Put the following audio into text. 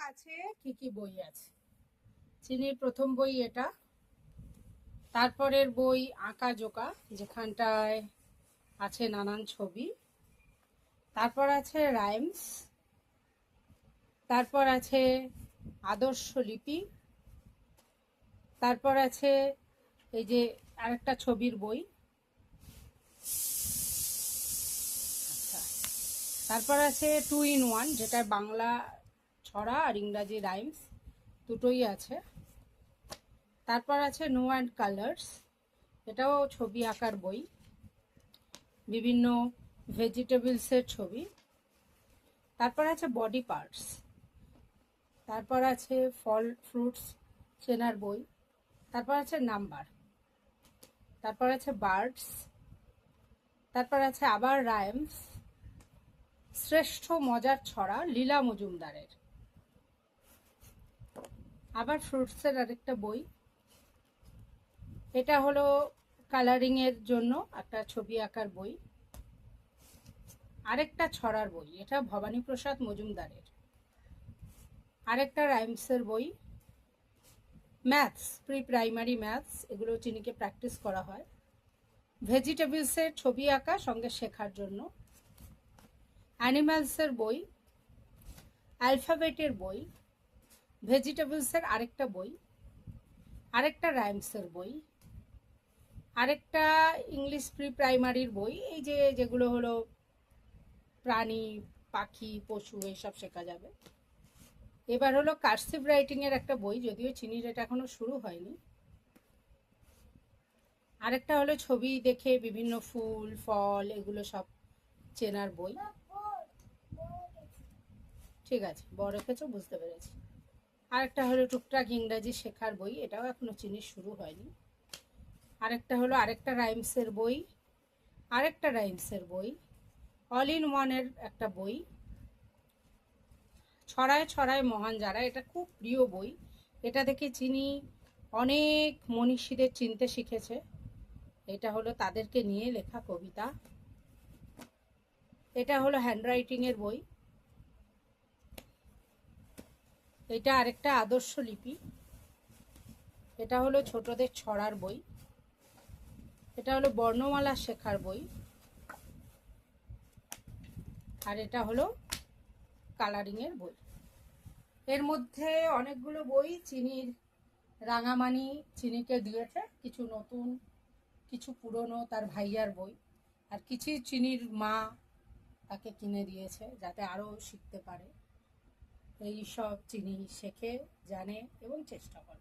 কাছে কি কি বই আছে। চিনির প্রথম বই এটা, তারপরের বই আঁকা জোকা, যেখানটায় আছে নানান ছবি। তারপর আছে রাইমস, তারপর আছে আদর্শ লিপি, তারপর আছে এই যে আরেকটা ছবির বই। আচ্ছা, তারপর আছে 2 in 1, যেটা বাংলা ছড়া আর ইংরাজি রাইমস দুটোই আছে। তারপর আছে নো অ্যান্ড কালার্স, এটাও ছবি আঁকার বই, বিভিন্ন ভেজিটেবলসের ছবি। তারপর আছে বডি পার্টস, তারপর আছে ফল ফ্রুটস চেনার বই, তারপর আছে নাম্বার, তারপর আছে বার্ডস, তারপর আছে আবার রাইমস, শ্রেষ্ঠ মজার ছড়া লীলা মজুমদারের, আবার ফ্রুটসের আরেকটা বই। এটা হলো কালারিং এর জন্য একটা ছবি আঁকার বই। আরেকটা ছড়ার বই, এটা ভবানী প্রসাদ মজুমদারের। আরেকটা রাইমসের বই। ম্যাথস, প্রি প্রাইমারি ম্যাথস, এগুলো চিনিকে প্র্যাকটিস করা হয়। ভেজিটেবলসের ছবি আঁকা সঙ্গে শেখার জন্য। অ্যানিম্যালসের বই, অ্যালফাবেটের বই, ভেজিটেবলসের আরেকটা বই, আরেকটা রাইমসের বই, আরেকটা ইংলিশ প্রি প্রাইমারির বই, এই যে যেগুলো হলো প্রাণী পাখি পশু এইসব শেখা যাবে। এবার হলো কার্সিভ রাইটিং এর একটা বই, যদিও চিনির এটা এখনো শুরু হয়নি। আরেকটা হলো ছবি দেখে বিভিন্ন ফুল ফল এগুলো সব চেনার বই। ঠিক আছে, বড় রেখেছো, বুঝতে পেরেছি। আরেকটা হলো টুকটাক ইংরাজি শেখার বই, এটাও এখনো চিনির শুরু হয়নি। আরেকটা হলো আরেকটা রাইমসের বই, আরেকটা রাইমসের বই, অল ইন ওয়ানের একটা বই, ছড়ায় ছড়ায় মহান যারা, এটা খুব প্রিয় বই। এটা দেখে চিনি অনেক মনীষীদের চিনতে শিখেছে। এটা হলো তাদেরকে নিয়ে লেখা কবিতা। এটা হলো হ্যান্ডরাইটিং এর বই। এটা আরেকটা আদর্শ লিপি। এটা হলো ছোটদের ছড়ার বই। এটা হলো বর্ণমালা শেখার বই। আর এটা হলো কালারিং এর বই। এর মধ্যে অনেকগুলো বই চিনির রাঙামানি চিনিকে দিয়েছে, কিছু নতুন, কিছু পুরনো তার ভাইয়ার বই, আর কিছু চিনির মা তাকে কিনে দিয়েছে যাতে আরও শিখতে পারে। এই সব চিনি শেখে, জানে এবং চেষ্টা করে।